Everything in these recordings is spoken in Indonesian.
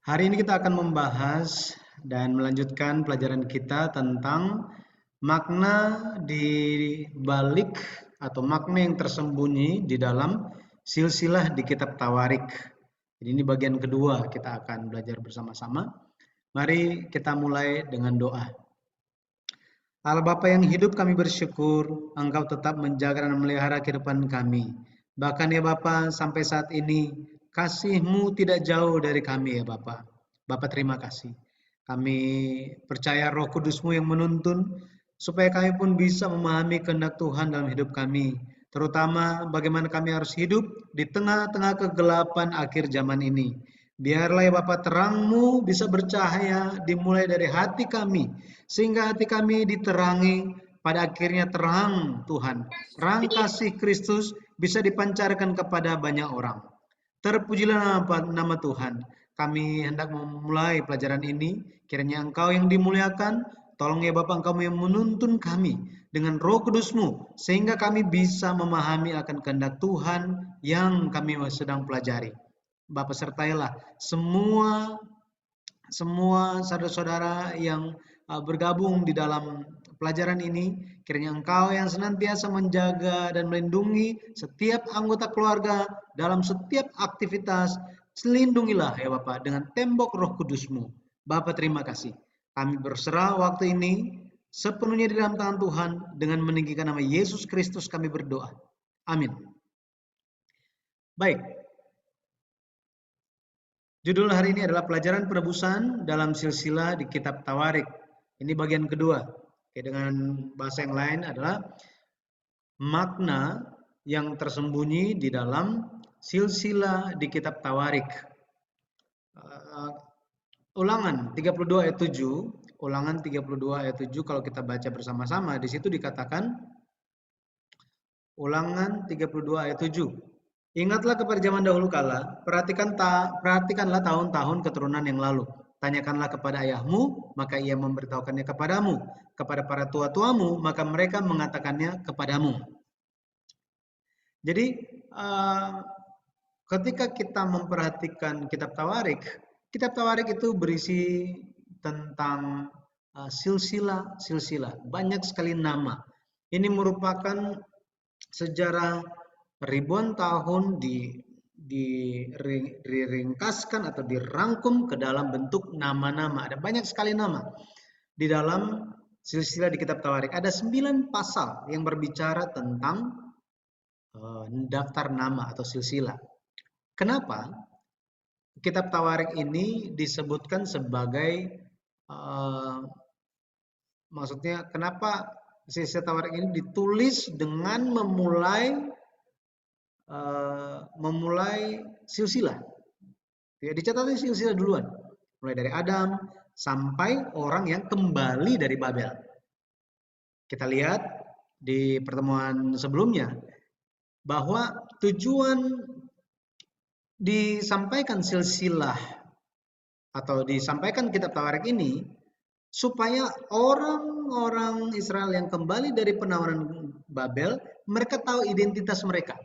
Hari ini kita akan membahas dan melanjutkan pelajaran kita tentang makna di balik atau makna yang tersembunyi di dalam silsilah di kitab Tawarik. Jadi ini bagian kedua, kita akan belajar bersama-sama. Mari kita mulai dengan doa. Allah Bapa yang hidup, kami bersyukur Engkau tetap menjaga dan memelihara kehidupan kami. Bahkan ya Bapa, sampai saat ini kasih-Mu tidak jauh dari kami ya Bapa. Bapa terima kasih. Kami percaya Roh Kudus-Mu yang menuntun supaya kami pun bisa memahami kehendak Tuhan dalam hidup kami. Terutama bagaimana kami harus hidup di tengah-tengah kegelapan akhir zaman ini. Biarlah ya Bapa terang-Mu bisa bercahaya dimulai dari hati kami, sehingga hati kami diterangi pada akhirnya terang Tuhan. Terang kasih Kristus bisa dipancarkan kepada banyak orang. Terpujilah nama Tuhan. Kami hendak memulai pelajaran ini, kiranya Engkau yang dimuliakan, tolong ya Bapak Engkau yang menuntun kami dengan Roh Kudus-Mu, sehingga kami bisa memahami akan kehendak Tuhan yang kami sedang pelajari. Bapak sertailah semua saudara-saudara yang bergabung di dalam pelajaran ini, kiranya Engkau yang senantiasa menjaga dan melindungi setiap anggota keluarga dalam setiap aktivitas. Lindungilah ya Bapak dengan tembok Roh Kudus-Mu. Bapak terima kasih. Kami berserah waktu ini sepenuhnya di dalam tangan Tuhan, dengan meninggikan nama Yesus Kristus kami berdoa. Amin. Baik. Judul hari ini adalah pelajaran penebusan dalam silsilah di kitab Tawarik. Ini bagian kedua. Oke, dengan bahasa yang lain adalah makna yang tersembunyi di dalam silsilah di kitab Tawarik. Ulangan 32 ayat 7, Ulangan 32 ayat 7 kalau kita baca bersama-sama, di situ dikatakan, Ulangan 32 ayat 7. Ingatlah kepada zaman dahulu kala, perhatikanlah tahun-tahun keturunan yang lalu. Tanyakanlah kepada ayahmu, maka ia memberitahukannya kepadamu. Kepada para tua-tuamu, maka mereka mengatakannya kepadamu. Jadi, ketika kita memperhatikan kitab Tawarik itu berisi tentang silsilah, banyak sekali nama. Ini merupakan sejarah ribuan tahun diringkaskan atau dirangkum ke dalam bentuk nama-nama. Ada banyak sekali nama di dalam silsilah di kitab Tawarik. Ada 9 pasal yang berbicara tentang daftar nama atau silsilah. Kenapa kitab Tawarik ini disebutkan sebagai maksudnya kenapa silsilah Tawarik ini ditulis dengan memulai silsilah. Ya, dicatat silsilah duluan. Mulai dari Adam sampai orang yang kembali dari Babel. Kita lihat di pertemuan sebelumnya bahwa tujuan disampaikan silsilah atau disampaikan kitab Tawarik ini supaya orang-orang Israel yang kembali dari penawaran Babel, mereka tahu identitas mereka.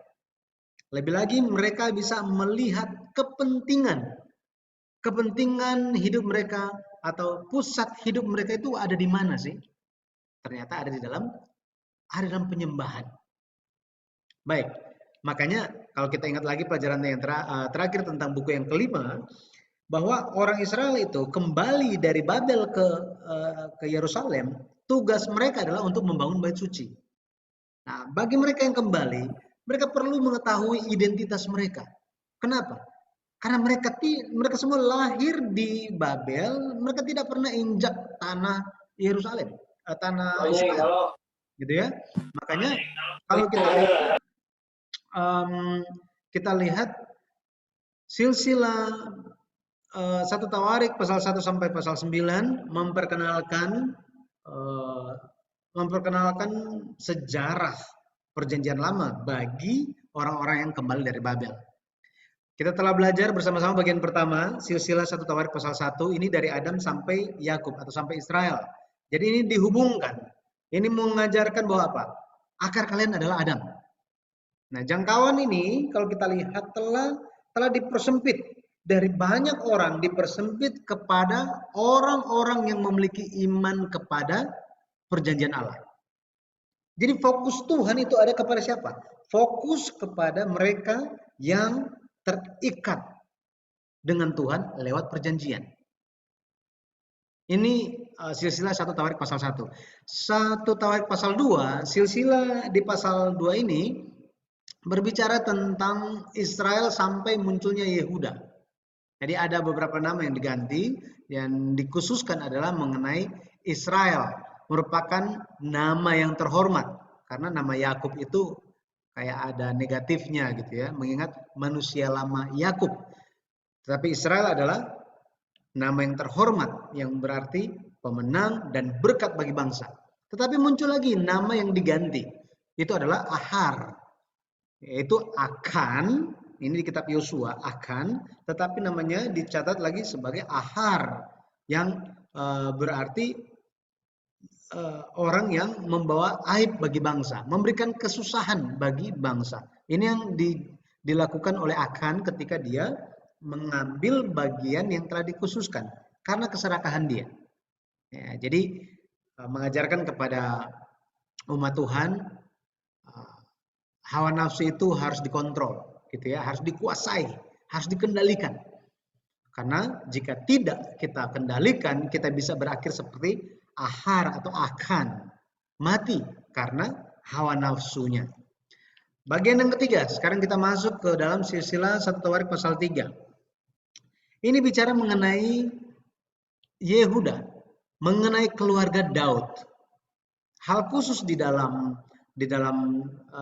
Lebih lagi mereka bisa melihat kepentingan hidup mereka atau pusat hidup mereka itu ada di mana sih? Ternyata ada di dalam penyembahan. Baik, makanya kalau kita ingat lagi pelajaran yang terakhir tentang buku yang kelima, bahwa orang Israel itu kembali dari Babel ke Yerusalem, tugas mereka adalah untuk membangun bait suci. Nah, bagi mereka yang kembali, mereka perlu mengetahui identitas mereka. Kenapa? Karena mereka semua lahir di Babel, mereka tidak pernah injak tanah Yerusalem, tanah Israel, gitu ya. Makanya kalau kita lihat silsilah 1 Tawarik pasal 1 sampai pasal 9 memperkenalkan sejarah Perjanjian Lama bagi orang-orang yang kembali dari Babel. Kita telah belajar bersama-sama bagian pertama, silsilah 1 Tawarik pasal 1, ini dari Adam sampai Yakub atau sampai Israel. Jadi ini dihubungkan. Ini mengajarkan bahwa apa? Akar kalian adalah Adam. Nah, jangkauan ini kalau kita lihat telah dipersempit dari banyak orang dipersempit kepada orang-orang yang memiliki iman kepada perjanjian Allah. Jadi fokus Tuhan itu ada kepada siapa? Fokus kepada mereka yang terikat dengan Tuhan lewat perjanjian. Ini silsilah 1 Tawarik pasal 1. 1 Tawarik pasal 2, silsilah di pasal 2 ini berbicara tentang Israel sampai munculnya Yehuda. Jadi ada beberapa nama yang diganti, yang dikhususkan adalah mengenai Israel, merupakan nama yang terhormat karena nama Yakub itu kayak ada negatifnya gitu ya, mengingat manusia lama Yakub. Tetapi Israel adalah nama yang terhormat yang berarti pemenang dan berkat bagi bangsa. Tetapi muncul lagi nama yang diganti. Itu adalah Ahar. Yaitu akan, ini di kitab Yosua akan, tetapi namanya dicatat lagi sebagai Ahar yang berarti orang yang membawa aib bagi bangsa, memberikan kesusahan bagi bangsa. Ini yang dilakukan oleh Akan ketika dia mengambil bagian yang telah dikhususkan karena keserakahan dia. Ya, jadi mengajarkan kepada umat Tuhan hawa nafsu itu harus dikontrol, gitu ya, harus dikuasai, harus dikendalikan. Karena jika tidak kita kendalikan, kita bisa berakhir seperti Ahar atau Akan, mati karena hawa nafsunya. Bagian yang ketiga, sekarang kita masuk ke dalam silsilah 1 Tawarik pasal 3. Ini bicara mengenai Yehuda, mengenai keluarga Daud. Hal khusus di dalam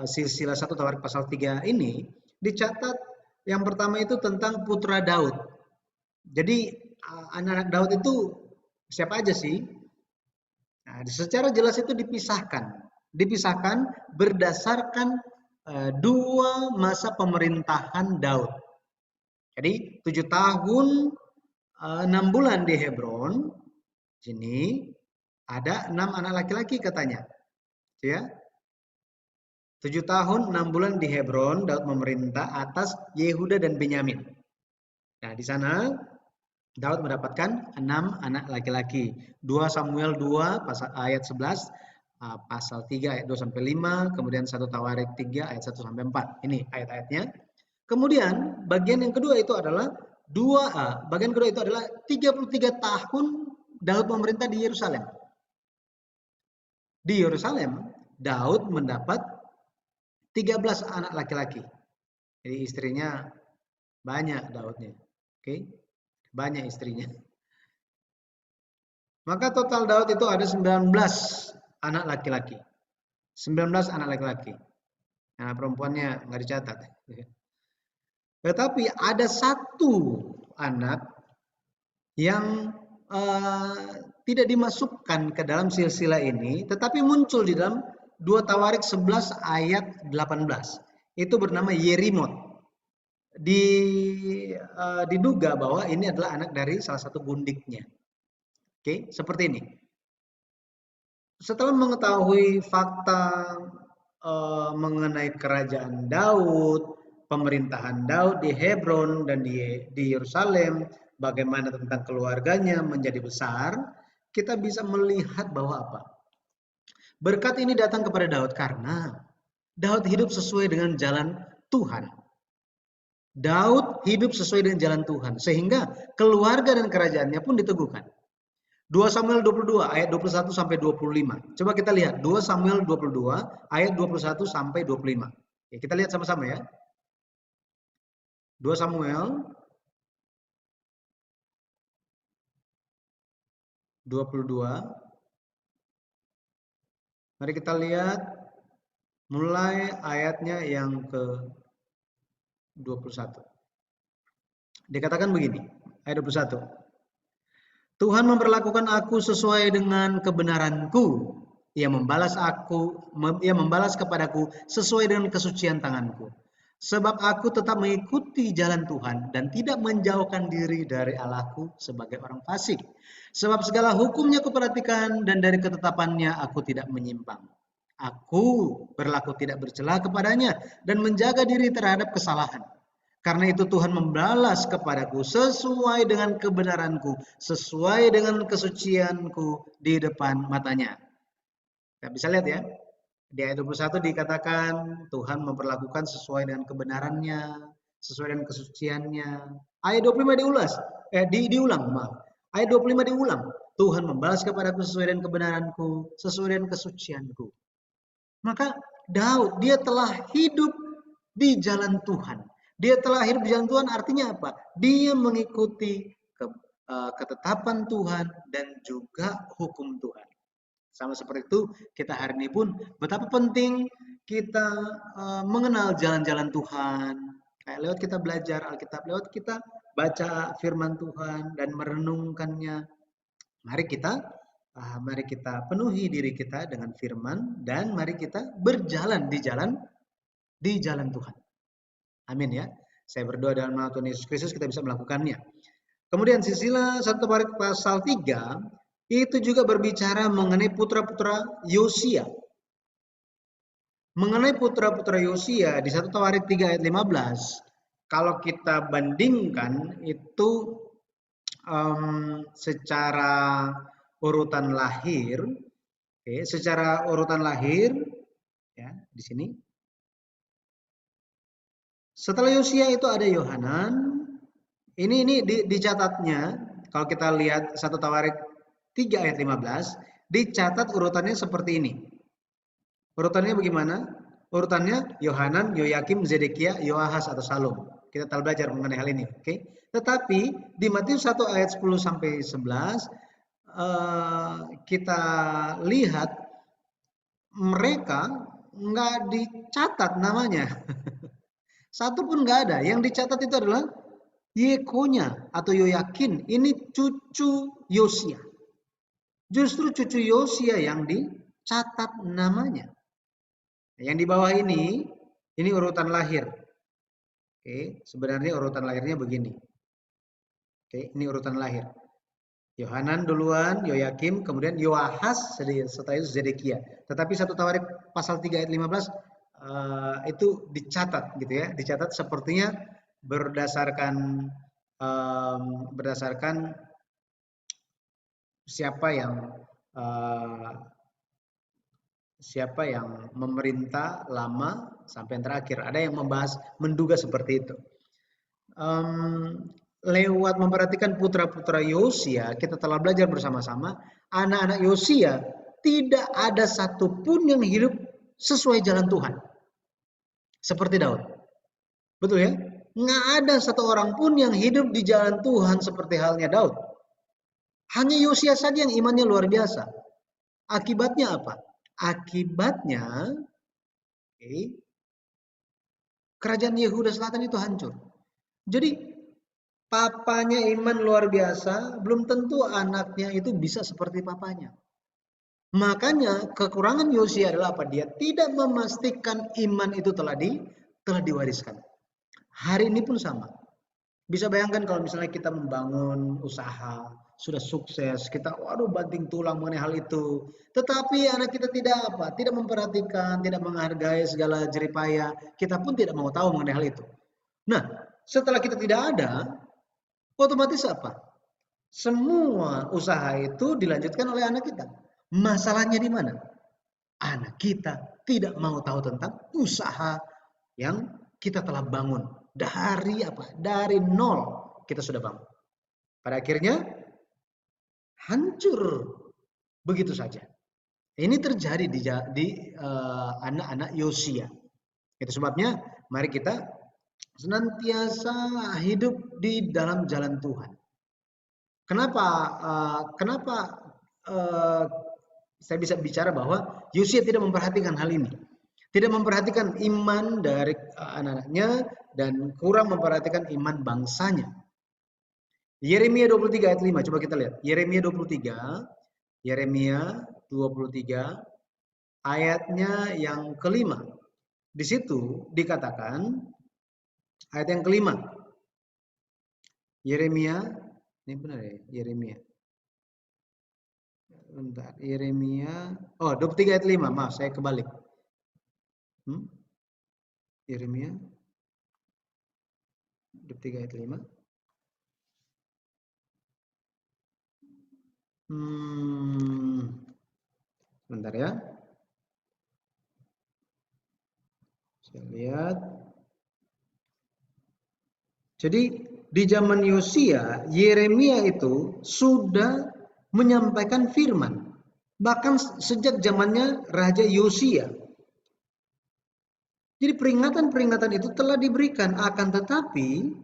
silsilah 1 Tawarik pasal 3 ini dicatat yang pertama itu tentang putra Daud. Jadi anak-anak Daud itu siapa aja sih? Nah, secara jelas itu dipisahkan berdasarkan dua masa pemerintahan Daud. Jadi 7 tahun 6 bulan di Hebron, sini ada 6 anak laki-laki katanya, ya. 7 tahun 6 bulan di Hebron Daud memerintah atas Yehuda dan Benyamin. Nah, di sana Daud mendapatkan 6 anak laki-laki. 2 Samuel 2 pasal ayat 11, pasal 3 ayat 2 sampai 5, kemudian 1 Tawarik 3 ayat 1 sampai 4. Ini ayat-ayatnya. Kemudian bagian yang kedua itu adalah bagian kedua itu adalah 33 tahun Daud memerintah di Yerusalem. Di Yerusalem Daud mendapat 13 anak laki-laki. Jadi istrinya banyak Daudnya. Oke. Banyak istrinya. Maka total Daud itu ada 19 anak laki-laki. 19 anak laki-laki. Nah, perempuannya nggak dicatat. Tetapi ada satu anak yang tidak dimasukkan ke dalam silsilah ini, tetapi muncul di dalam 2 Tawarik 11 ayat 18. Itu bernama Yerimot. Diduga bahwa ini adalah anak dari salah satu gundiknya. Oke, seperti ini. Setelah mengetahui fakta mengenai kerajaan Daud, pemerintahan Daud di Hebron dan di Yerusalem, bagaimana tentang keluarganya menjadi besar, kita bisa melihat bahwa apa? Berkat ini datang kepada Daud karena Daud hidup sesuai dengan jalan Tuhan. Daud hidup sesuai dengan jalan Tuhan, sehingga keluarga dan kerajaannya pun diteguhkan. 2 Samuel 22 ayat 21 sampai 25. Coba kita lihat 2 Samuel 22 ayat 21 sampai 25. Ya, kita lihat sama-sama ya. 2 Samuel 22. Mari kita lihat mulai ayatnya yang ke 21. Dikatakan begini, ayat 21. Tuhan memperlakukan aku sesuai dengan kebenaranku. Ia membalas kepadaku sesuai dengan kesucian tanganku. Sebab aku tetap mengikuti jalan Tuhan dan tidak menjauhkan diri dari Allahku sebagai orang fasik. Sebab segala hukumnya kuperhatikan dan dari ketetapannya aku tidak menyimpang. Aku berlaku tidak bercela kepadanya dan menjaga diri terhadap kesalahan. Karena itu Tuhan membalas kepadaku sesuai dengan kebenaranku, sesuai dengan kesucianku di depan matanya. Kita bisa lihat ya, di ayat 21 dikatakan Tuhan memperlakukan sesuai dengan kebenarannya, sesuai dengan kesuciannya. Ayat 25 diulang, maaf. Ayat 25 diulang. Tuhan membalas kepadaku sesuai dengan kebenaranku, sesuai dengan kesucianku. Maka Daud, dia telah hidup di jalan Tuhan. Dia telah hidup di jalan Tuhan artinya apa? Dia mengikuti ketetapan Tuhan dan juga hukum Tuhan. Sama seperti itu, kita hari ini pun betapa penting kita mengenal jalan-jalan Tuhan. Kayak lewat kita belajar Alkitab, lewat kita baca firman Tuhan dan merenungkannya. Mari kita penuhi diri kita dengan firman dan mari kita berjalan di jalan Tuhan. Amin ya. Saya berdoa dalam nama Tuhan Yesus Kristus kita bisa melakukannya. Kemudian sila 1 Tawarik pasal 3 itu juga berbicara mengenai putra-putra Yosia. Mengenai putra-putra Yosia di 1 Tawarik 3 ayat 15, kalau kita bandingkan itu secara urutan lahir, secara urutan lahir ya di sini. Setelah Yosia itu ada Yohanan. Ini dicatatnya kalau kita lihat 1 Tawarik 3 ayat 15, dicatat urutannya seperti ini. Urutannya bagaimana? Urutannya Yohanan, Yoyakim, Zedekia, Yoahas atau Salum. Kita telah belajar mengenai hal ini, oke? Tetapi di Matius 1 ayat 10 sampai 11 kita lihat mereka nggak dicatat namanya. Satu pun nggak ada. Yang dicatat itu adalah Yekonya atau Yoyakin. Ini cucu Yosia. Justru cucu Yosia yang dicatat namanya. Yang di bawah ini urutan lahir. Oke, sebenarnya urutan lahirnya begini. Oke, ini urutan lahir. Yohanan duluan, Yoyakim, kemudian Yoahas, setelah itu Zedekia. Tetapi 1 Tawarik pasal 3 ayat 15 itu dicatat gitu ya, dicatat sepertinya berdasarkan siapa yang memerintah lama sampai yang terakhir. Ada yang menduga seperti itu. Lewat memperhatikan putra-putra Yosia, kita telah belajar bersama-sama, anak-anak Yosia tidak ada satupun yang hidup sesuai jalan Tuhan. Seperti Daud. Betul ya? Nggak ada satu orang pun yang hidup di jalan Tuhan seperti halnya Daud. Hanya Yosia saja yang imannya luar biasa. Akibatnya apa? Akibatnya kerajaan Yehuda Selatan itu hancur. Jadi papanya iman luar biasa, belum tentu anaknya itu bisa seperti papanya. Makanya kekurangan Yosia adalah apa? Dia tidak memastikan iman itu telah diwariskan. Hari ini pun sama. Bisa bayangkan kalau misalnya kita membangun usaha, sudah sukses, kita banting tulang mengenai hal itu. Tetapi anak kita tidak memperhatikan, tidak menghargai segala jeripaya, kita pun tidak mau tahu mengenai hal itu. Nah, setelah kita tidak ada, otomatis apa? Semua usaha itu dilanjutkan oleh anak kita. Masalahnya di mana? Anak kita tidak mau tahu tentang usaha yang kita telah bangun. Dari nol kita sudah bangun. Pada akhirnya hancur begitu saja. Ini terjadi di anak-anak Yosia. Itu sebabnya mari kita senantiasa hidup di dalam jalan Tuhan. Kenapa saya bisa bicara bahwa Yosia tidak memperhatikan hal ini? Tidak memperhatikan iman dari anak-anaknya dan kurang memperhatikan iman bangsanya. Yeremia 23 ayat 5, coba kita lihat. Yeremia 23 ayatnya yang kelima. Di situ dikatakan ayat yang kelima. Yeremia, ini benar ya, Yeremia. Bentar, Yeremia, 23 ayat 5, maaf saya kebalik. Yeremia Hidup 3 ayat 5. Sebentar ya. Saya lihat. Jadi di zaman Yosia, Yeremia itu sudah menyampaikan firman. Bahkan sejak zamannya Raja Yosia. Jadi peringatan-peringatan itu telah diberikan, akan tetapi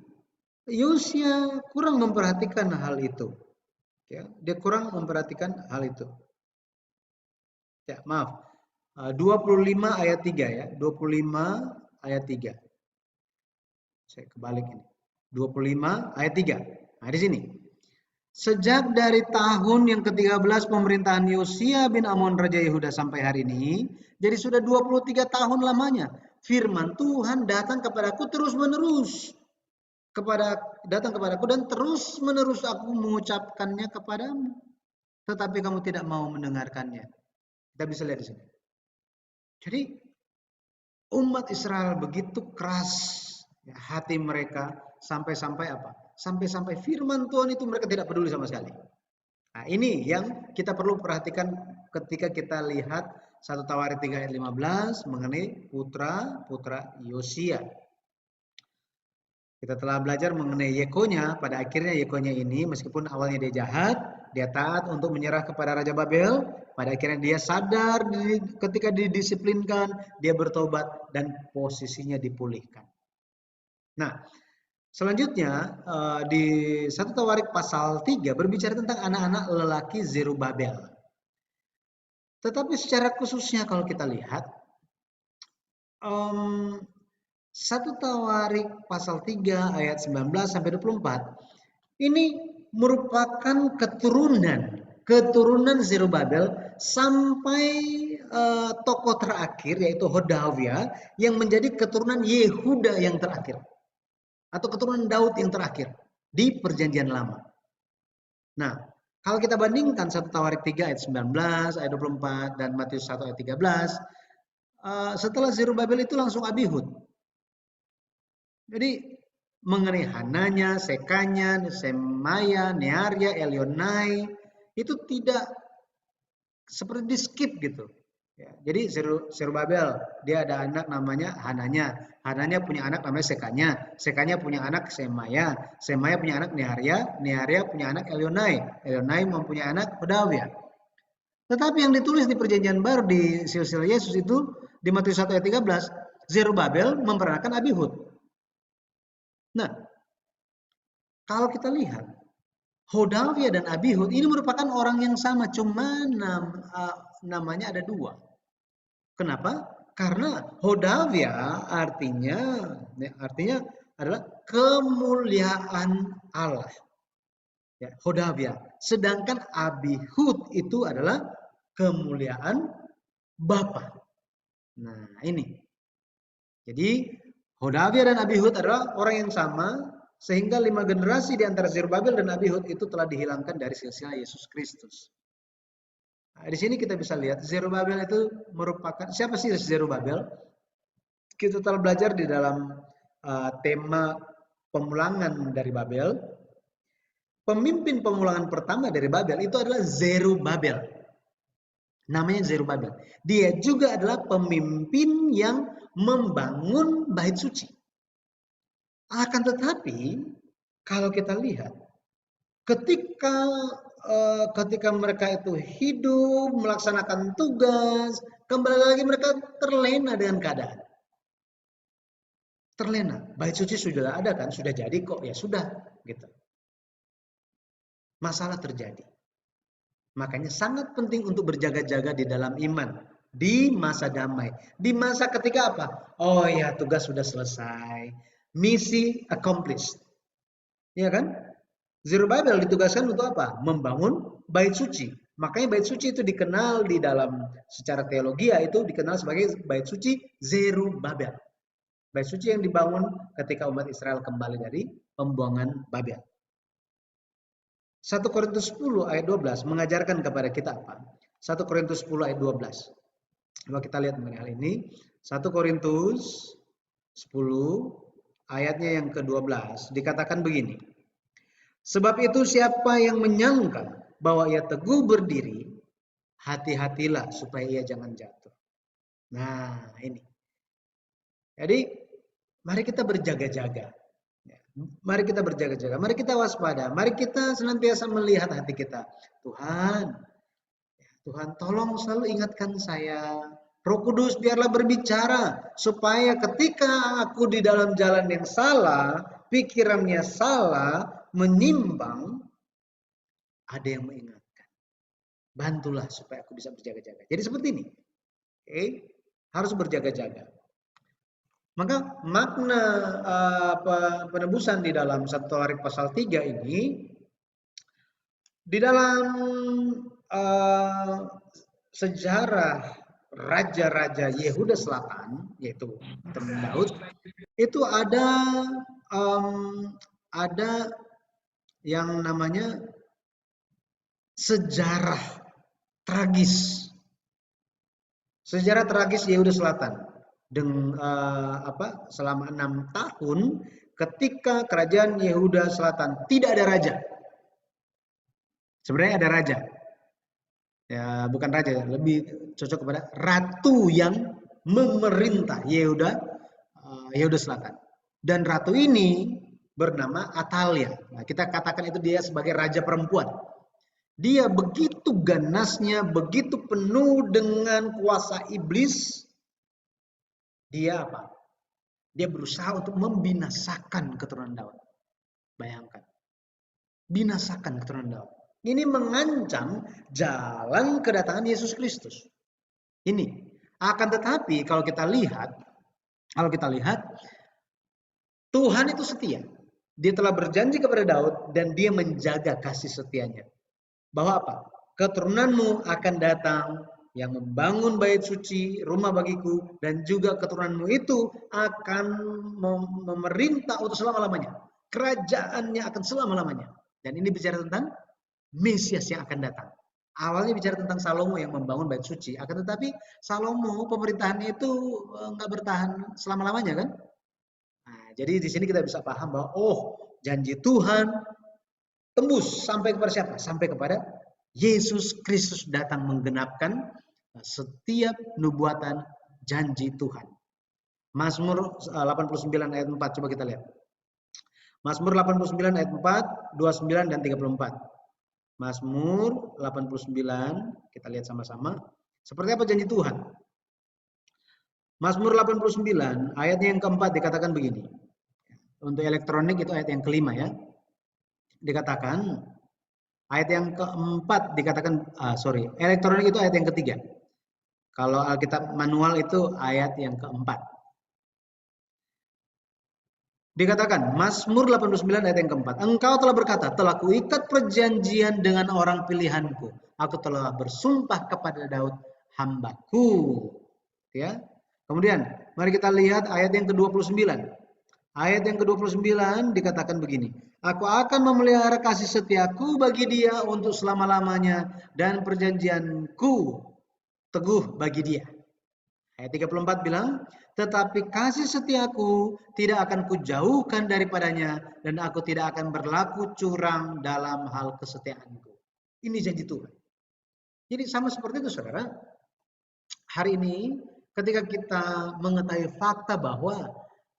Yosia kurang memperhatikan hal itu. Ya, dia kurang memperhatikan hal itu. Ya, maaf. 25 ayat 3 ya. 25 ayat 3. Saya kebalik ini. 25 ayat 3. Nah, di sini. Sejak dari tahun yang ke-13 pemerintahan Yosia bin Amon Raja Yehuda sampai hari ini, jadi sudah 23 tahun lamanya. Firman Tuhan datang kepadaku terus-menerus. Datang kepadaku dan terus-menerus aku mengucapkannya kepadamu. Tetapi kamu tidak mau mendengarkannya. Kita bisa lihat di sini. Jadi umat Israel begitu keras ya, hati mereka sampai-sampai apa? Sampai-sampai firman Tuhan itu mereka tidak peduli sama sekali. Nah, ini yang kita perlu perhatikan ketika kita lihat 1 Tawarik 3 ayat 15 mengenai putra-putra Yosia. Kita telah belajar mengenai Yekonya, pada akhirnya Yekonya ini meskipun awalnya dia jahat, dia taat untuk menyerah kepada Raja Babel, pada akhirnya dia sadar ketika didisiplinkan, dia bertobat dan posisinya dipulihkan. Nah, selanjutnya di 1 Tawarik pasal 3 berbicara tentang anak-anak lelaki Zerubabel. Tetapi secara khususnya kalau kita lihat 1 Tawarik pasal 3 ayat 19 sampai 24 ini merupakan keturunan Zerubabel sampai tokoh terakhir yaitu Hodavia yang menjadi keturunan Yehuda yang terakhir. Atau keturunan Daud yang terakhir di perjanjian lama. Nah, kalau kita bandingkan 1 Tawarik 3 ayat 19, ayat 24, dan Matius 1 ayat 13, setelah Zerubabel itu langsung Abihud. Jadi mengenai Hananya, Sekanya, Semaya, Nearia, Elionai, itu tidak seperti di skip gitu. Ya, jadi Zerubabel dia ada anak namanya Hananya. Hananya punya anak namanya Sekanya. Sekanya punya anak Semaya. Semaya punya anak Nearia. Nearia punya anak Elionai. Elionai mempunyai anak Hodavia. Tetapi yang ditulis di perjanjian baru di silsilah Yesus itu di Matius 1 ayat 13, Zerubabel memperankan Abihud. Nah, kalau kita lihat Hodavia dan Abihud ini merupakan orang yang sama, cuma namanya ada dua. Kenapa? Karena Hodavia artinya adalah kemuliaan Allah. Ya, Hodavia. Sedangkan Abihud itu adalah kemuliaan Bapa. Nah, ini. Jadi Hodavia dan Abihud adalah orang yang sama sehingga 5 generasi di antara Zerubabel dan Abihud itu telah dihilangkan dari silsilah Yesus Kristus. Nah, di sini kita bisa lihat Zerubabel itu merupakan siapa sih Zerubabel? Kita telah belajar di dalam tema pemulangan dari Babel. Pemimpin pemulangan pertama dari Babel itu adalah Zerubabel. Namanya Zerubabel. Dia juga adalah pemimpin yang membangun bait suci. Akan tetapi kalau kita lihat ketika mereka itu hidup melaksanakan tugas, kembali lagi mereka terlena dengan keadaan. Terlena. Bait suci sudah ada kan, sudah jadi kok, ya sudah gitu. Masalah terjadi. Makanya sangat penting untuk berjaga-jaga di dalam iman di masa damai. Di masa ketika apa? Oh ya, tugas sudah selesai. Misi accomplished. Ya kan? Zerubabel ditugaskan untuk apa? Membangun bait suci. Makanya bait suci itu dikenal di dalam secara teologi itu dikenal sebagai bait suci Zerubabel. Bait suci yang dibangun ketika umat Israel kembali dari pembuangan Babel. 1 Korintus 10 ayat 12 mengajarkan kepada kita apa? 1 Korintus 10 ayat 12. Coba kita lihat mengenai hal ini. 1 Korintus 10 ayatnya yang ke-12 dikatakan begini. Sebab itu siapa yang menyangka bahwa ia teguh berdiri, hati-hatilah supaya ia jangan jatuh. Nah, ini. Jadi, mari kita berjaga-jaga. Mari kita berjaga-jaga, mari kita waspada, mari kita senantiasa melihat hati kita. Tuhan, Tuhan tolong selalu ingatkan saya. Roh Kudus biarlah berbicara supaya ketika aku di dalam jalan yang salah, pikirannya salah, menyimpang, ada yang mengingatkan. Bantulah supaya aku bisa berjaga-jaga. Jadi seperti ini. Oke, harus berjaga-jaga. Maka makna penebusan di dalam 1 Tawarik pasal 3 ini di dalam sejarah raja-raja Yehuda Selatan, yaitu teman Daud, itu ada yang namanya sejarah tragis. Sejarah tragis Yehuda Selatan. Selama 6 tahun ketika kerajaan Yehuda Selatan tidak ada raja. Sebenarnya ada raja. Ya, bukan raja, lebih cocok kepada ratu yang memerintah Yehuda Selatan. Dan ratu ini bernama Atalia. Nah, kita katakan itu dia sebagai raja perempuan. Dia begitu ganasnya, begitu penuh dengan kuasa iblis. Dia apa? Dia berusaha untuk membinasakan keturunan Daud. Bayangkan. Binasakan keturunan Daud. Ini mengancam jalan kedatangan Yesus Kristus. Ini. Akan tetapi kalau kita lihat Tuhan itu setia. Dia telah berjanji kepada Daud dan dia menjaga kasih setianya. Bahwa apa? Keturunanmu akan datang yang membangun bait suci, rumah bagiku, dan juga keturunanmu itu akan memerintah untuk selama-lamanya. Kerajaannya akan selama-lamanya. Dan ini bicara tentang Mesias yang akan datang. Awalnya bicara tentang Salomo yang membangun bait suci, akan tetapi Salomo pemerintahannya itu nggak bertahan selama-lamanya kan? Nah, jadi di sini kita bisa paham bahwa janji Tuhan tembus sampai kepada siapa? Sampai kepada Yesus Kristus datang menggenapkan setiap nubuatan janji Tuhan. Mazmur 89 ayat 4 coba kita lihat. Mazmur 89 ayat 4, 29 dan 34. Mazmur 89, kita lihat sama-sama. Seperti apa janji Tuhan? Mazmur 89, ayatnya yang keempat dikatakan begini. Untuk elektronik itu ayat yang kelima ya. Dikatakan, ayat yang keempat dikatakan, elektronik itu ayat yang ketiga. Kalau Alkitab manual itu ayat yang keempat. Dikatakan, Mazmur 89 ayat yang keempat. Engkau telah berkata, telah kuikat perjanjian dengan orang pilihanku. Aku telah bersumpah kepada Daud, hambaku. Ya. Kemudian, mari kita lihat ayat yang ke-29. Ayat yang ke-29 dikatakan begini. Aku akan memelihara kasih setiaku bagi dia untuk selama-lamanya. Dan perjanjianku teguh bagi dia. Ayat 34 bilang, tetapi kasih setiaku tidak akan kujauhkan daripadanya dan aku tidak akan berlaku curang dalam hal kesetiaanku. Ini janji Tuhan. Jadi sama seperti itu saudara. Hari ini ketika kita mengetahui fakta bahwa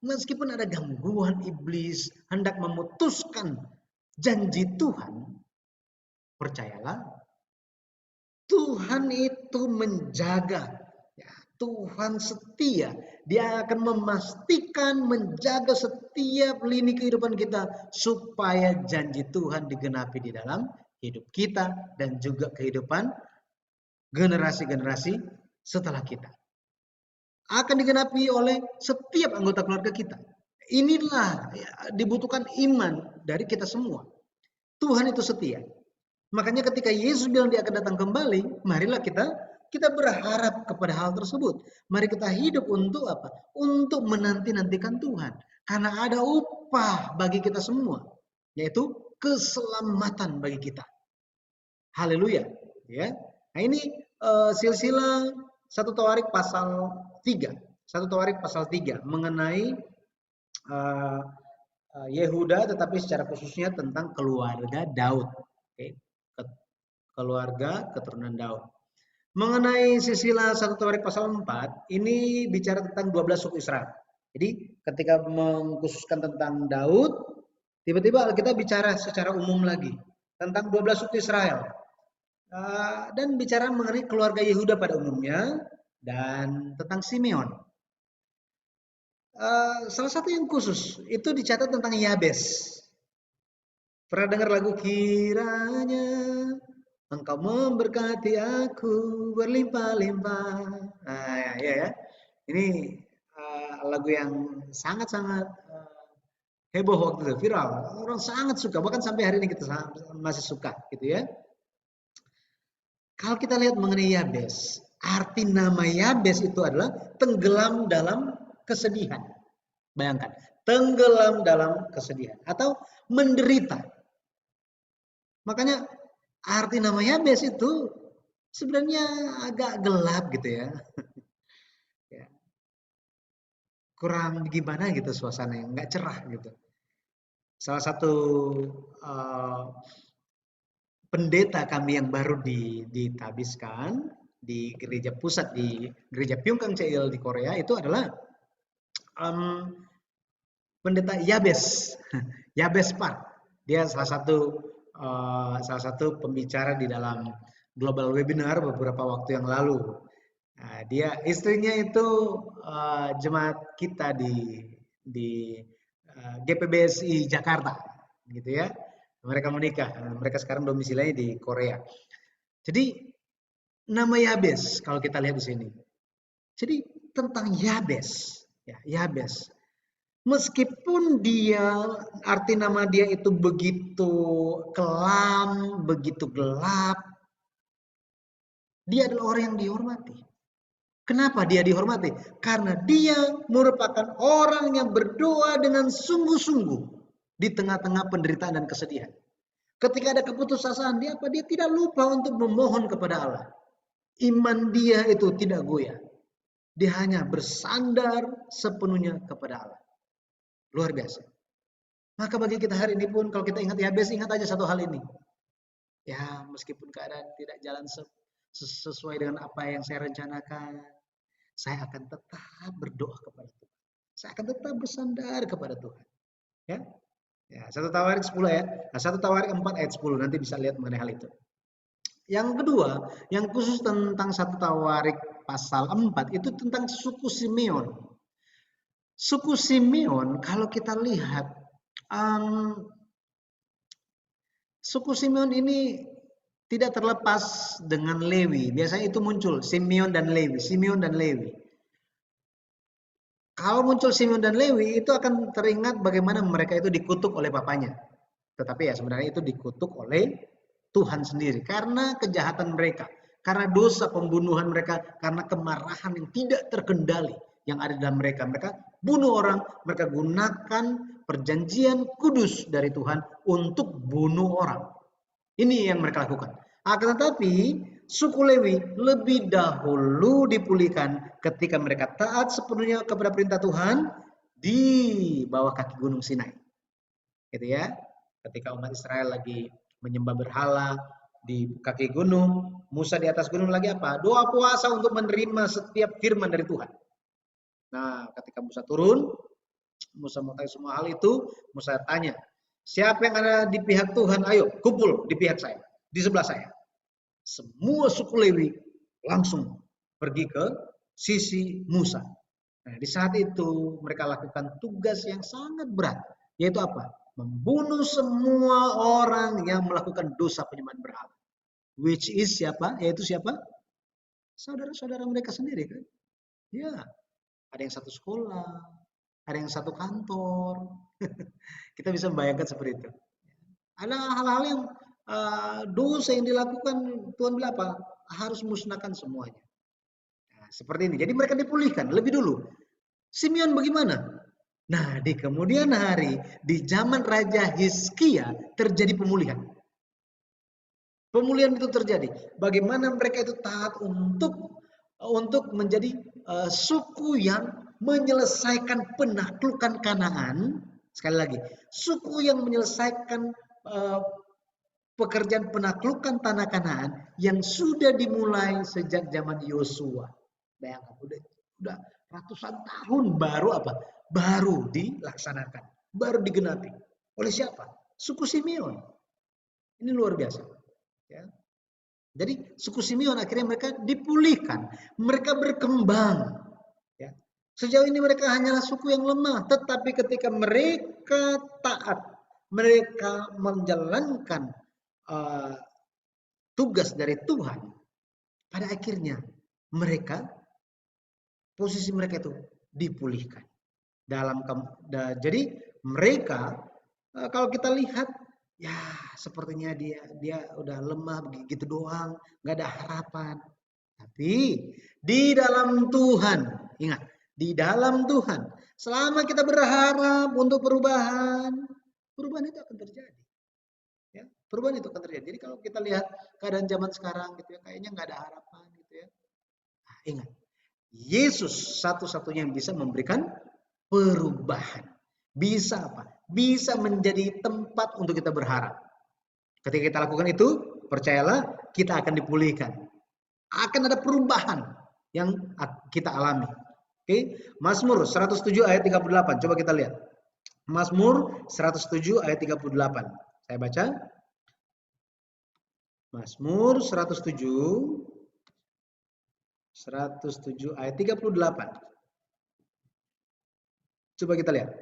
meskipun ada gangguan iblis hendak memutuskan janji Tuhan, percayalah Tuhan itu menjaga. Tuhan setia. Dia akan memastikan menjaga setiap lini kehidupan kita supaya janji Tuhan digenapi di dalam hidup kita dan juga kehidupan generasi-generasi setelah kita. Akan digenapi oleh setiap anggota keluarga kita. Inilah dibutuhkan iman dari kita semua. Tuhan itu setia. Makanya ketika Yesus bilang dia akan datang kembali, marilah kita berharap kepada hal tersebut. Mari kita hidup untuk apa? Untuk menanti-nantikan Tuhan. Karena ada upah bagi kita semua, yaitu keselamatan bagi kita. Haleluya. Ya. Nah ini silsilah 1 Tawarik pasal 3. 1 Tawarik pasal 3 mengenai eh, Yehuda, tetapi secara khususnya tentang keluarga Daud. Oke, keluarga keturunan Daud. Mengenai silsilah 1 Tawarik pasal 4, ini bicara tentang 12 suku Israel. Jadi ketika mengkhususkan tentang Daud, tiba-tiba kita bicara secara umum lagi tentang 12 suku Israel. Dan bicara mengenai keluarga Yehuda pada umumnya dan tentang Simeon. Salah satu yang khusus itu dicatat tentang Yabes. Pernah dengar lagu kiranya engkau memberkati aku berlimpah-limpah. Nah, ya. Ini lagu yang sangat-sangat heboh waktu itu, viral. Orang sangat suka, bahkan sampai hari ini kita masih suka, gitu ya. Kalau kita lihat mengenai Yabes, arti nama Yabes itu adalah tenggelam dalam kesedihan. Bayangkan, tenggelam dalam kesedihan atau menderita. Makanya arti nama Yabes itu sebenarnya agak gelap gitu ya. Ya. Kurang gimana gitu suasananya, nggak cerah gitu. Salah satu pendeta kami yang baru ditabiskan di gereja pusat di gereja Pyongkang CL di Korea itu adalah pendeta Yabes, Yabes Park. Dia salah satu pembicara di dalam global webinar beberapa waktu yang lalu. Nah, dia istrinya itu jemaat kita di GPBSI Jakarta, gitu ya. Mereka menikah. Mereka sekarang domisilinya di Korea. Jadi nama Yabes kalau kita lihat di sini. Jadi tentang Yabes, ya Yabes. Meskipun arti nama dia itu begitu kelam, begitu gelap, dia adalah orang yang dihormati. Kenapa dia dihormati? Karena dia merupakan orang yang berdoa dengan sungguh-sungguh di tengah-tengah penderitaan dan kesedihan. Ketika ada keputusasaan, dia tidak lupa untuk memohon kepada Allah. Iman dia itu tidak goyah. Dia hanya bersandar sepenuhnya kepada Allah. Luar biasa. Maka bagi kita hari ini pun kalau kita ingat Yabes, ingat aja satu hal ini. Ya, meskipun keadaan tidak jalan sesuai dengan apa yang saya rencanakan, saya akan tetap berdoa kepada Tuhan. Saya akan tetap bersandar kepada Tuhan. Ya. Ya, 1 Tawarik 10 ya. Nah, 1 Tawarik 4 ayat 10 nanti bisa lihat mengenai hal itu. Yang kedua, yang khusus tentang 1 Tawarik pasal 4 itu tentang suku Simeon. Suku Simeon kalau kita lihat suku Simeon ini tidak terlepas dengan Lewi. Biasanya itu muncul Simeon dan Lewi, Simeon dan Lewi. Kalau muncul Simeon dan Lewi itu akan teringat bagaimana mereka itu dikutuk oleh bapaknya. Tetapi ya sebenarnya itu dikutuk oleh Tuhan sendiri karena kejahatan mereka, karena dosa pembunuhan mereka, karena kemarahan yang tidak terkendali yang ada dalam mereka. Mereka bunuh orang, mereka gunakan perjanjian kudus dari Tuhan untuk bunuh orang. Ini yang mereka lakukan. Akan tetapi suku Lewi lebih dahulu dipulihkan ketika mereka taat sepenuhnya kepada perintah Tuhan di bawah kaki Gunung Sinai. Gitu ya. Ketika umat Israel lagi menyembah berhala di kaki gunung, Musa di atas gunung lagi apa? Doa puasa untuk menerima setiap firman dari Tuhan. Nah, ketika Musa turun, Musa mengetahui semua hal itu, Musa tanya, siapa yang ada di pihak Tuhan? Ayo, kumpul di pihak saya, di sebelah saya. Semua suku Lewi langsung pergi ke sisi Musa. Nah, di saat itu mereka lakukan tugas yang sangat berat, yaitu apa? Membunuh semua orang yang melakukan dosa penyembahan berhala. Which is siapa? Yaitu siapa? Saudara-saudara mereka sendiri kan? Ya, ada yang satu sekolah, ada yang satu kantor. Kita bisa membayangkan seperti itu. Ada hal-hal yang dosa yang dilakukan Tuhan bilang apa? Harus musnahkan semuanya. Nah, seperti ini. Jadi mereka dipulihkan lebih dulu. Simeon bagaimana? Nah, di kemudian hari, di zaman Raja Hizkia terjadi pemulihan. Pemulihan itu terjadi. Bagaimana mereka itu taat untuk untuk menjadi suku yang menyelesaikan penaklukan Kanaan. Sekali lagi, suku yang menyelesaikan pekerjaan penaklukan tanah Kanaan yang sudah dimulai sejak zaman Yosua. Bayangkan, udah ratusan tahun baru apa? Baru dilaksanakan, baru digenapi. Oleh siapa? Suku Simeon. Ini luar biasa. Ya. Jadi suku Simeon akhirnya mereka dipulihkan, mereka berkembang. Ya. Sejauh ini mereka hanyalah suku yang lemah, tetapi ketika mereka taat, mereka menjalankan tugas dari Tuhan, pada akhirnya mereka, posisi mereka itu dipulihkan. Jadi mereka, kalau kita lihat, ya sepertinya dia udah lemah begitu doang, nggak ada harapan. Tapi di dalam Tuhan, ingat, di dalam Tuhan, selama kita berharap untuk perubahan itu akan terjadi. Ya, perubahan itu akan terjadi. Jadi kalau kita lihat keadaan zaman sekarang gitu ya, kayaknya nggak ada harapan gitu ya. Nah, ingat, Yesus satu-satunya yang bisa memberikan perubahan. Bisa apa? Bisa menjadi tempat untuk kita berharap. Ketika kita lakukan itu, percayalah kita akan dipulihkan. Akan ada perubahan yang kita alami. Oke, Mazmur 107 ayat 38. Coba kita lihat. Mazmur 107 ayat 38. Saya baca. Mazmur 107 ayat 38. Coba kita lihat.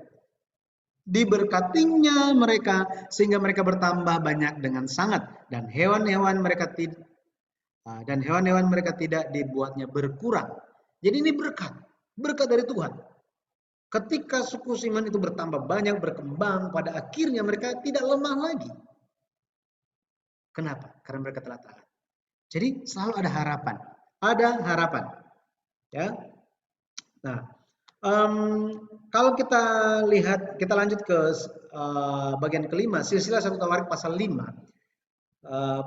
Diberkatinya mereka sehingga mereka bertambah banyak dengan sangat, dan hewan-hewan mereka tidak dibuatnya berkurang. Jadi ini berkat dari Tuhan. Ketika suku Simeon itu bertambah banyak, berkembang, pada akhirnya mereka tidak lemah lagi. Kenapa? Karena mereka telah taat. Jadi selalu ada harapan. Ada harapan. Ya. Nah, kalau kita lihat, kita lanjut ke bagian kelima, silsilah 1 Tawarik pasal 5.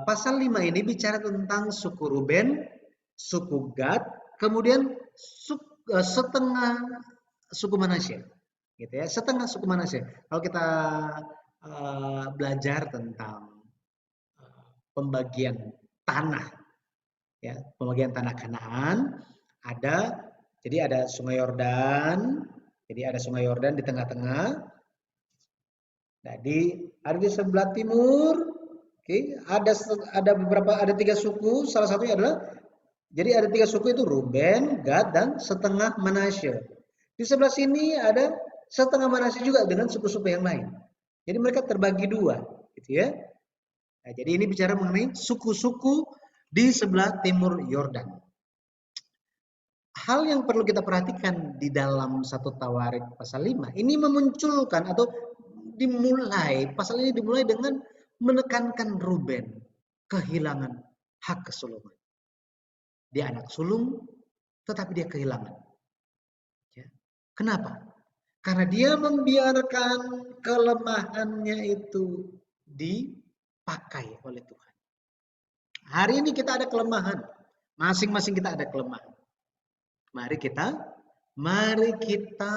Pasal 5 ini bicara tentang suku Ruben, suku Gad, kemudian setengah suku Manasye, gitu ya, setengah suku Manasye. Kalau kita belajar tentang pembagian tanah, ya, pembagian tanah Kanaan, jadi ada Sungai Yordan, di tengah-tengah. Jadi ada di sebelah timur. Oke, ada 3 suku, salah satunya adalah, jadi ada 3 suku itu Ruben, Gad, dan setengah Manasye. Di sebelah sini ada setengah Manasye juga dengan suku-suku yang lain. Jadi mereka terbagi 2, gitu ya. Nah, jadi ini bicara mengenai suku-suku di sebelah timur Yordan. Hal yang perlu kita perhatikan di dalam 1 Tawarik pasal 5, ini memunculkan atau pasal ini dimulai dengan menekankan Ruben kehilangan hak kesulungan. Dia anak sulung, tetapi dia kehilangan. Ya. Kenapa? Karena dia membiarkan kelemahannya itu dipakai oleh Tuhan. Hari ini kita ada kelemahan. Masing-masing kita ada kelemahan. Mari kita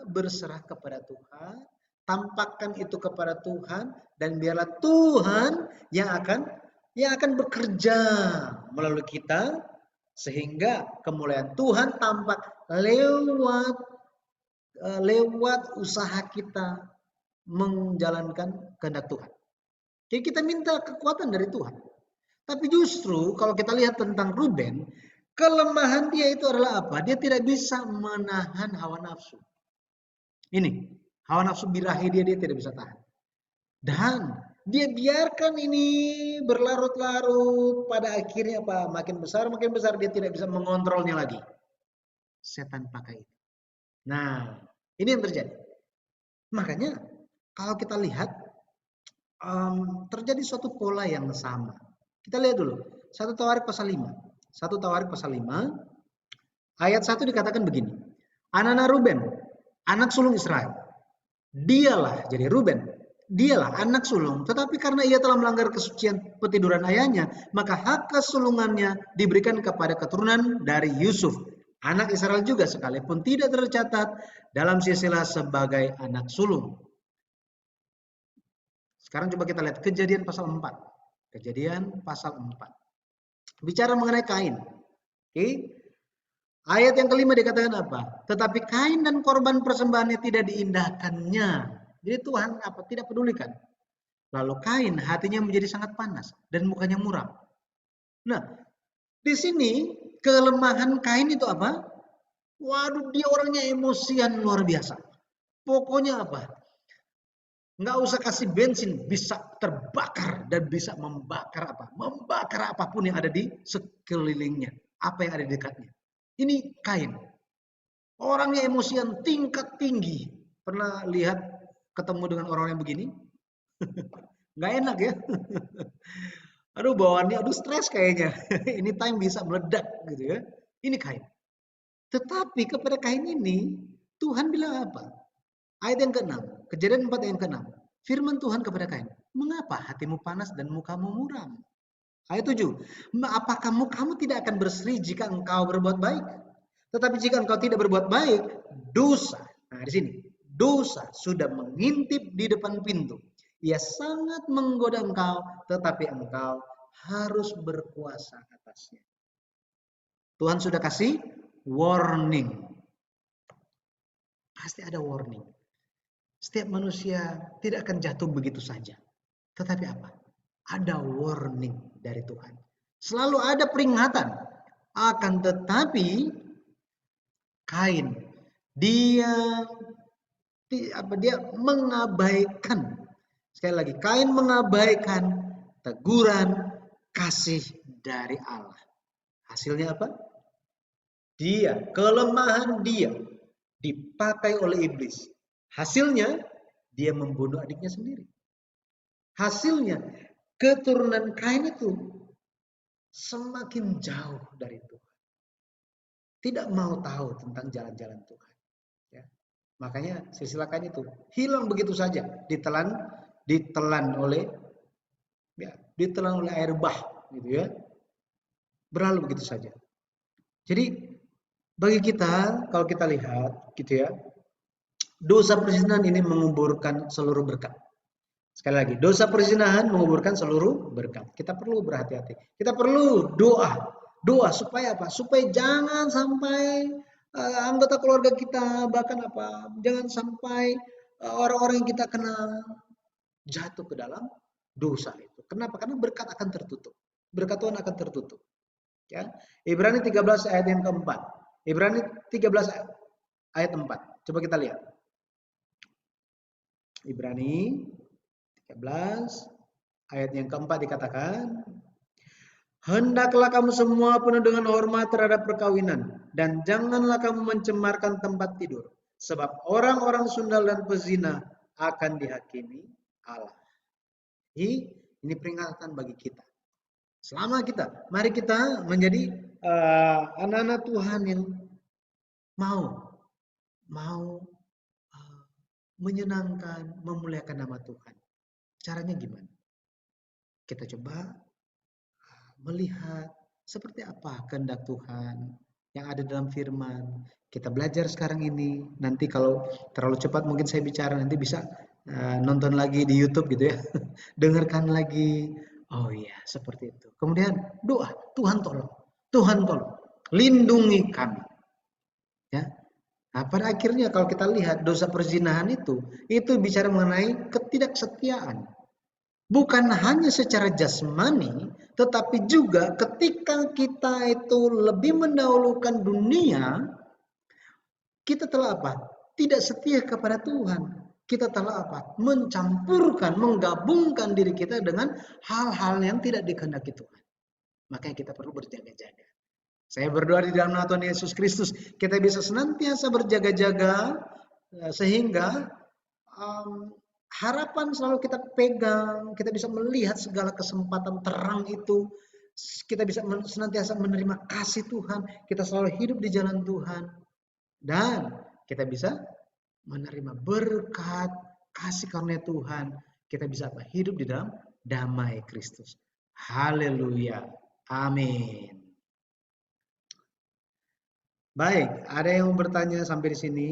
berserah kepada Tuhan. Tampakkan itu kepada Tuhan, dan biarlah Tuhan yang akan bekerja melalui kita, sehingga kemuliaan Tuhan tampak lewat usaha kita menjalankan kehendak Tuhan. Jadi kita minta kekuatan dari Tuhan. Tapi justru kalau kita lihat tentang Ruben, kelemahan dia itu adalah apa? Dia tidak bisa menahan hawa nafsu. Ini hawa nafsu birahi dia tidak bisa tahan. Dan dia biarkan ini berlarut-larut, pada akhirnya apa? Makin besar dia tidak bisa mengontrolnya lagi. Setan pakai itu. Nah, ini yang terjadi. Makanya kalau kita lihat terjadi suatu pola yang sama. Kita lihat dulu 1 Tawarik pasal 5. 1 Tawarik pasal 5 ayat 1 dikatakan begini. Anak-anak Ruben, anak sulung Israel, dialah, jadi Ruben, dialah anak sulung, tetapi karena ia telah melanggar kesucian petiduran ayahnya, maka hak kesulungannya diberikan kepada keturunan dari Yusuf, anak Israel juga, sekalipun tidak tercatat dalam silsilah sebagai anak sulung. Sekarang coba kita lihat Kejadian pasal 4. Kejadian pasal 4. Bicara mengenai Kain. Oke. Ayat yang kelima dikatakan apa? Tetapi Kain dan korban persembahannya tidak diindahkannya. Jadi Tuhan apa? Tidak pedulikan. Lalu Kain hatinya menjadi sangat panas dan mukanya muram. Nah, di sini kelemahan Kain itu apa? Waduh, dia orangnya emosian luar biasa. Pokoknya apa? Nggak usah kasih bensin, bisa terbakar dan bisa membakar apa? Membakar apapun yang ada di sekelilingnya, apa yang ada di dekatnya. Ini Kain. Orangnya emosian tingkat tinggi. Pernah lihat ketemu dengan orang yang begini? Nggak enak ya. Aduh, bawaannya aduh stres kayaknya. Ini time bisa meledak gitu ya. Ini Kain. Tetapi kepada Kain ini Tuhan bilang apa? Ayat yang ke-6, Kejadian 4 yang ke-6. Firman Tuhan kepada Kain, "Mengapa hatimu panas dan mukamu muram?" Ayat 7, "Apakah mukamu tidak akan berseri jika engkau berbuat baik? Tetapi jika engkau tidak berbuat baik, dosa." Nah, di sini, dosa sudah mengintip di depan pintu. Ia sangat menggoda engkau, tetapi engkau harus berkuasa atasnya. Tuhan sudah kasih warning. Pasti ada warning. Setiap manusia tidak akan jatuh begitu saja. Tetapi apa? Ada warning dari Tuhan. Selalu ada peringatan. Akan tetapi Kain dia mengabaikan. Sekali lagi, Kain mengabaikan teguran kasih dari Allah. Hasilnya apa? Kelemahan dia dipakai oleh iblis. Hasilnya dia membunuh adiknya sendiri. Hasilnya keturunan Kain itu semakin jauh dari Tuhan. Tidak mau tahu tentang jalan-jalan Tuhan. Ya. Makanya silsilah Kain itu hilang begitu saja, ditelan oleh air bah, gitu ya. Berlalu begitu saja. Jadi bagi kita, kalau kita lihat, gitu ya, dosa perzinahan ini menguburkan seluruh berkat. Sekali lagi, dosa perzinahan menguburkan seluruh berkat. Kita perlu berhati-hati. Kita perlu doa. Doa supaya apa? Supaya jangan sampai anggota keluarga kita, bahkan apa? Jangan sampai orang-orang yang kita kenal jatuh ke dalam dosa itu. Kenapa? Karena berkat akan tertutup. Berkat Tuhan akan tertutup. Ya. Ibrani 13 ayat yang keempat. Ibrani 13 ayat 4. Coba kita lihat. Ibrani 13 ayat yang keempat dikatakan, "Hendaklah kamu semua penuh dengan hormat terhadap perkawinan, dan janganlah kamu mencemarkan tempat tidur, sebab orang-orang sundal dan pezina akan dihakimi Allah." Ini peringatan bagi kita. Selama mari kita menjadi anak-anak Tuhan yang mau menyenangkan, memuliakan nama Tuhan. Caranya gimana? Kita coba melihat seperti apa kehendak Tuhan yang ada dalam firman. Kita belajar sekarang ini. Nanti kalau terlalu cepat mungkin saya bicara, nanti bisa nonton lagi di YouTube gitu ya. Dengarkan lagi. Oh iya, seperti itu. Kemudian doa, Tuhan tolong. Tuhan tolong. Lindungi kami. Ya. Nah, pada akhirnya kalau kita lihat dosa perzinahan itu bicara mengenai ketidaksetiaan. Bukan hanya secara jasmani, tetapi juga ketika kita itu lebih mendahulukan dunia, kita telah apa? Tidak setia kepada Tuhan. Kita telah apa? Mencampurkan, menggabungkan diri kita dengan hal-hal yang tidak dikehendaki Tuhan. Makanya kita perlu berjaga-jaga. Saya berdoa di dalam nama Tuhan Yesus Kristus, kita bisa senantiasa berjaga-jaga sehingga harapan selalu kita pegang, kita bisa melihat segala kesempatan terang itu, kita bisa senantiasa menerima kasih Tuhan, kita selalu hidup di jalan Tuhan, dan kita bisa menerima berkat kasih karunia Tuhan kita bisa apa? Hidup di dalam damai Kristus. Haleluya. Amin. Baik, ada yang mau bertanya sampai di sini?